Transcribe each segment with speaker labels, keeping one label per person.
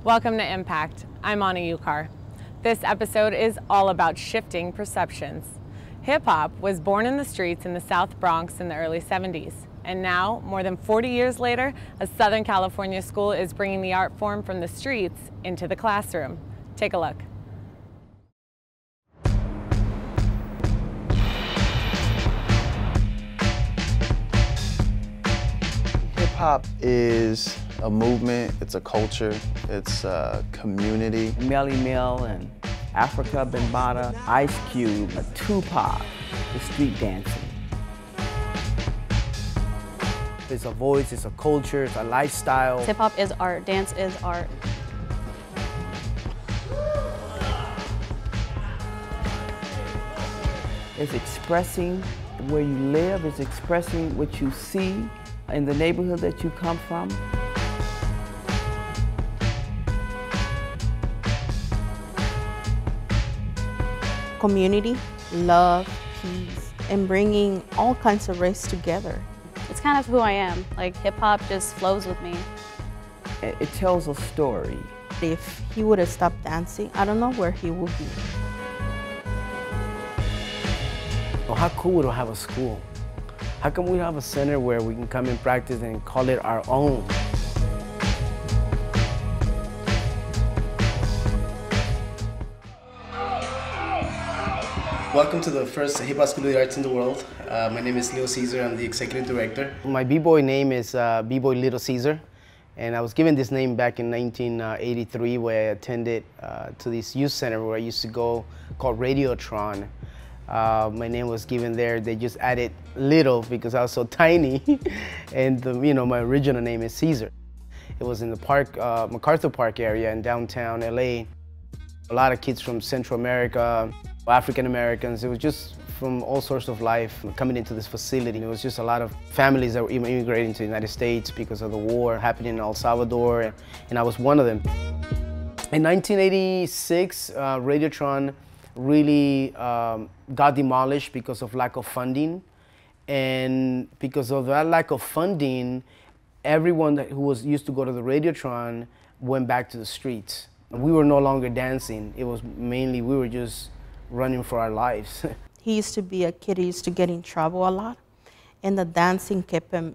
Speaker 1: Welcome to Impact. I'm Anna Ukar. This episode is all about shifting perceptions. Hip-hop was born in the streets in the South Bronx in the early 70s. And now, more than 40 years later, a Southern California school is bringing the art form from the streets into the classroom. Take a look.
Speaker 2: Hip-hop is a movement, it's a culture, it's a community.
Speaker 3: Melly Mel and Africa Bambaataa, Ice Cube, Tupac, the street dancing.
Speaker 4: It's a voice, it's a culture, it's a lifestyle.
Speaker 5: Hip-hop is art, dance is art.
Speaker 3: It's expressing where you live, it's expressing what you see in the neighborhood that you come from.
Speaker 6: Community, love, peace, and bringing all kinds of race together.
Speaker 5: It's kind of who I am. Like, hip-hop just flows with me.
Speaker 3: It tells a story.
Speaker 6: If he would have stopped dancing, I don't know where he would be.
Speaker 4: Well, how cool would it have a school? How come we don't have a center where we can come and practice and call it our own?
Speaker 7: Welcome to the first hip-hop school of the arts in the world. My name is Leo Caesar, I'm the executive director.
Speaker 4: My b-boy name is b-boy Little Caesar, and I was given this name back in 1983 where I attended to this youth center where I used to go called Radiotron. My name was given there. They just added Little because I was so tiny, and my original name is Caesar. It was in the park, MacArthur Park area in downtown LA. A lot of kids from Central America, African Americans. It was just from all sorts of life coming into this facility. It was just a lot of families that were immigrating to the United States because of the war happening in El Salvador, and I was one of them. In 1986, Radiotron really got demolished because of lack of funding. And because of that lack of funding, everyone who used to go to the Radiotron went back to the streets. We were no longer dancing. It was mainly, we were just running for our lives.
Speaker 6: He used to be a kid who used to get in trouble a lot. And the dancing kept him,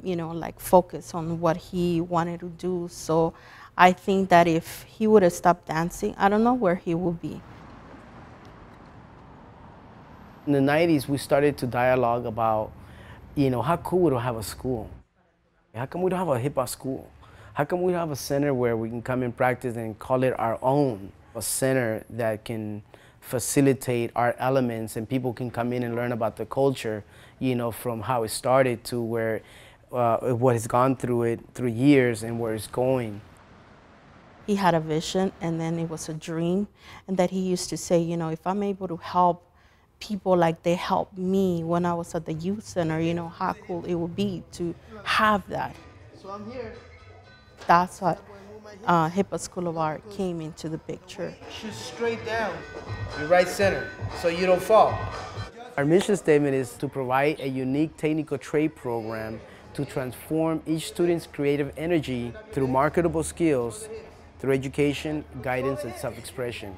Speaker 6: focused on what he wanted to do. So I think that if he would have stopped dancing, I don't know where he would be.
Speaker 4: In the 90s, we started to dialogue about, how cool would it have a school? How come we don't have a hip-hop school? How come we don't have a center where we can come and practice and call it our own? A center that can facilitate our elements and people can come in and learn about the culture, from how it started to where, what has gone through years and where it's going.
Speaker 6: He had a vision, and then it was a dream, and that he used to say, if I'm able to help people like they helped me when I was at the youth center, how cool it would be to have that.
Speaker 7: So I'm here.
Speaker 6: That's what Hip-Hop School of Art came into the picture.
Speaker 7: Shoot straight down. Your right center, so you don't fall.
Speaker 4: Our mission statement is to provide a unique technical trade program to transform each student's creative energy through marketable skills, through education, guidance, and self-expression.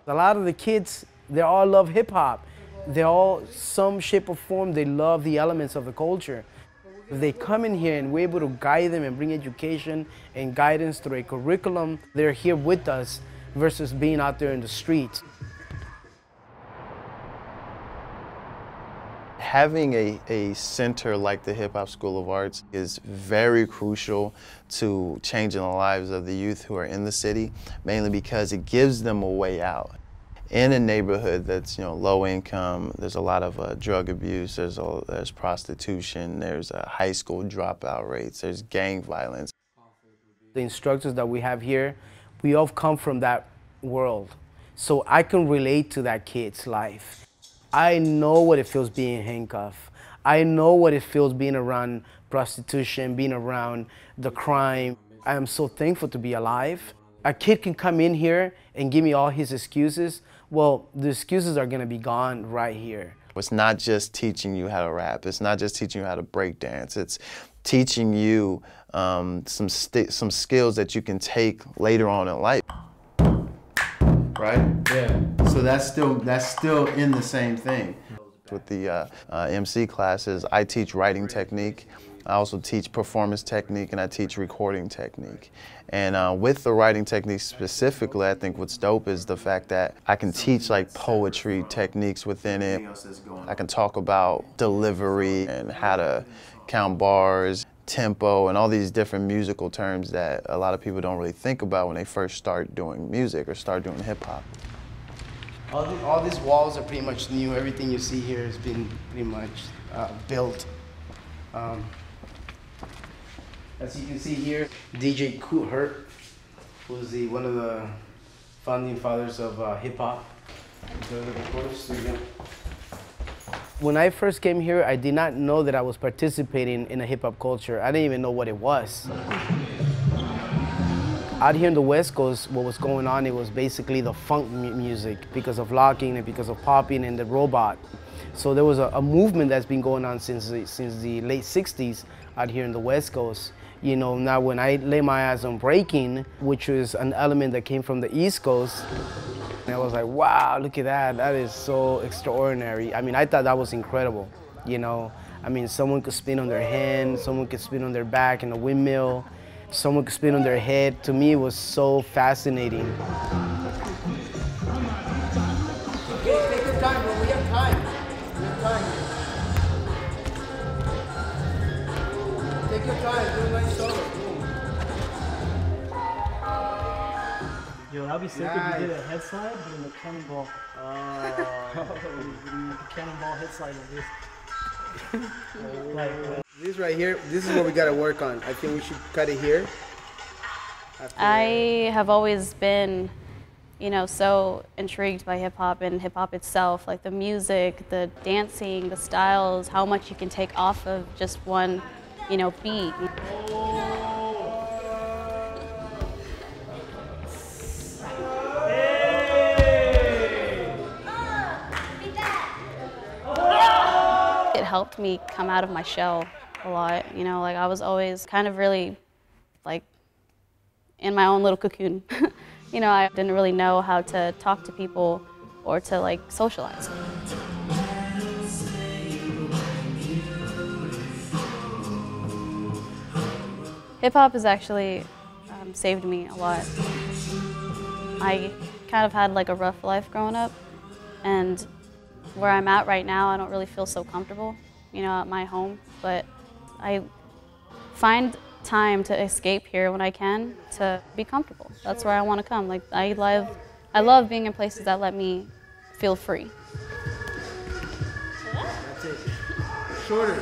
Speaker 4: A lot of the kids, they all love hip-hop. They all, some shape or form, they love the elements of the culture. If they come in here and we're able to guide them and bring education and guidance through a curriculum, they're here with us versus being out there in the streets.
Speaker 2: Having a center like the Hip Hop School of Arts is very crucial to changing the lives of the youth who are in the city, mainly because it gives them a way out. In a neighborhood that's low income, there's a lot of drug abuse, there's prostitution, there's high school dropout rates, there's gang violence.
Speaker 4: The instructors that we have here, we all come from that world. So I can relate to that kid's life. I know what it feels being handcuffed. I know what it feels being around prostitution, being around the crime. I am so thankful to be alive. A kid can come in here and give me all his excuses. Well, the excuses are gonna be gone right here.
Speaker 2: It's not just teaching you how to rap. It's not just teaching you how to break dance. It's teaching you some skills that you can take later on in life. Right? Yeah. So that's still in the same thing. With the MC classes, I teach writing technique. I also teach performance technique, and I teach recording technique. And with the writing technique specifically, I think what's dope is the fact that I can teach like poetry techniques within it. I can talk about delivery and how to count bars, tempo, and all these different musical terms that a lot of people don't really think about when they first start doing music or start doing hip hop.
Speaker 4: All these walls are pretty much new. Everything you see here has been pretty much built. As you can see here, DJ Kool Herc, who's one of the founding fathers of hip hop. When I first came here, I did not know that I was participating in a hip hop culture. I didn't even know what it was. Out here in the West Coast, what was going on, it was basically the funk music because of locking and because of popping and the robot. So there was a movement that's been going on since the late 60s out here in the West Coast. You know, now when I lay my eyes on breaking, which was an element that came from the East Coast, and I was like, wow, look at that. That is so extraordinary. I mean, I thought that was incredible, you know. I mean, someone could spin on their hand, someone could spin on their back in a windmill, someone could spin on their head. To me, it was so fascinating.
Speaker 8: Okay, take your time, bro. We have time. We have time. Take your time. Do a nice solo.
Speaker 9: Yo, that'd be sick if you did a head slide, but in the cannonball. The cannonball head slide like this.
Speaker 8: This right here, this is what we gotta work on. I think we should cut it here.
Speaker 5: I have always been, you know, so intrigued by hip hop and hip hop itself, like the music, the dancing, the styles, how much you can take off of just one, you know, beat. It helped me come out of my shell a lot, you know, like I was always kind of really like in my own little cocoon. You know, I didn't really know how to talk to people or to like socialize. Hip hop has actually saved me a lot. I kind of had like a rough life growing up, and where I'm at right now, I don't really feel so comfortable, you know, at my home, but I find time to escape here when I can to be comfortable. That's where I want to come. Like I love being in places that let me feel free.
Speaker 8: That's it. Shorter.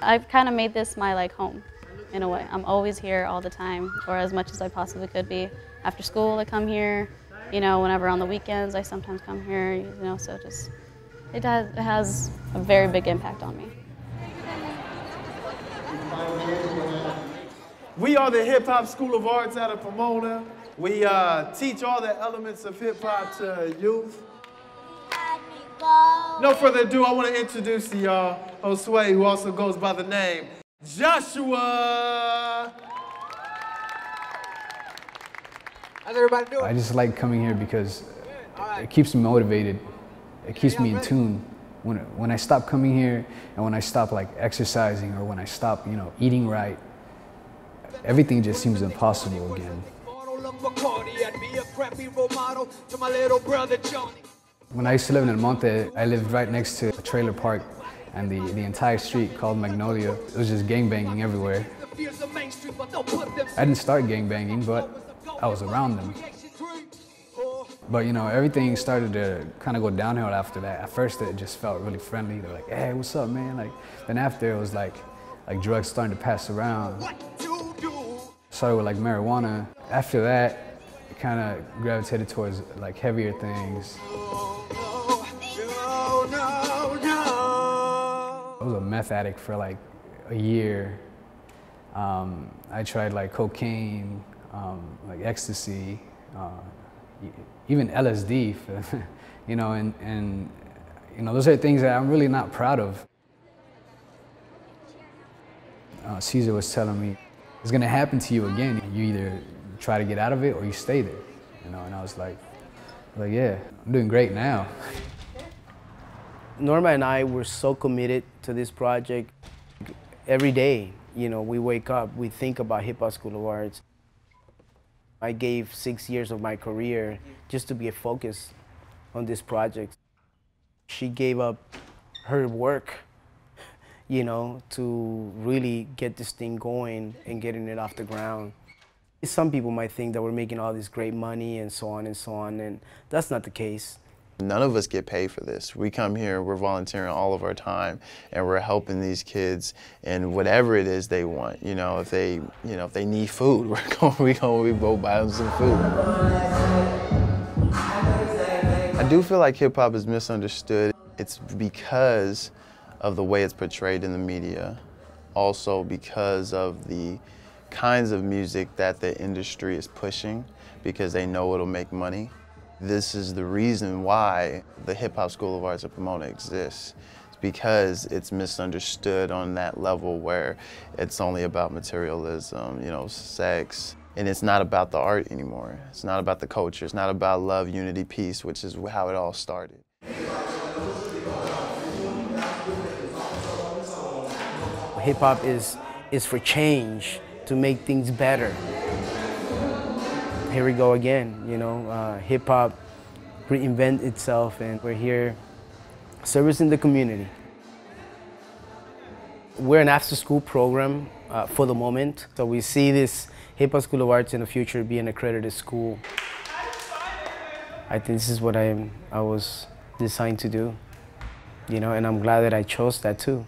Speaker 5: I've kind of made this my like home in a way. I'm always here all the time, or as much as I possibly could be. After school, I come here. You know, whenever on the weekends, I sometimes come here. You know, so just it has a very big impact on me.
Speaker 10: We are the Hip Hop School of Arts out of Pomona. We teach all the elements of hip hop to youth. No further ado, I want to introduce to y'all Josue, who also goes by the name Joshua.
Speaker 8: How's everybody doing?
Speaker 11: I just like coming here because it keeps me motivated. It keeps me in tune. When I stop coming here and when I stop like exercising or when I stop, you know, eating right, everything just seems impossible again. When I used to live in El Monte, I lived right next to a trailer park, and the entire street called Magnolia, it was just gangbanging everywhere. I didn't start gangbanging, but I was around them. But you know, everything started to kind of go downhill after that. At first it just felt really friendly. They're like, hey, what's up, man? Like, then after it was like drugs starting to pass around. Started with like marijuana. After that, it kind of gravitated towards like heavier things. I was a meth addict for like a year. I tried like cocaine, like ecstasy, even LSD, you know, and you know, those are things that I'm really not proud of. Caesar was telling me, it's gonna happen to you again. You either try to get out of it or you stay there, you know. And I was like, yeah, I'm doing great now.
Speaker 4: Norma and I were so committed to this project. Every day, you know, we wake up, we think about Hip Hop School of Arts. I gave 6 years of my career just to be focused on this project. She gave up her work, you know, to really get this thing going and getting it off the ground. Some people might think that we're making all this great money and so on, and that's not the case.
Speaker 2: None of us get paid for this. We come here, we're volunteering all of our time, and we're helping these kids in whatever it is they want. You know, if they need food, we go buy them some food. I do feel like hip hop is misunderstood. It's because of the way it's portrayed in the media, also because of the kinds of music that the industry is pushing, because they know it'll make money. This is the reason why the Hip Hop School of Arts at Pomona exists. It's because it's misunderstood on that level where it's only about materialism, you know, sex, and it's not about the art anymore. It's not about the culture. It's not about love, unity, peace, which is how it all started.
Speaker 4: Hip hop is for change, to make things better. Here we go again, you know, hip hop reinvent itself, and we're here servicing the community. We're an after-school program for the moment, so we see this Hip Hop School of Arts in the future be an accredited school. I think this is what I was designed to do, you know, and I'm glad that I chose that too.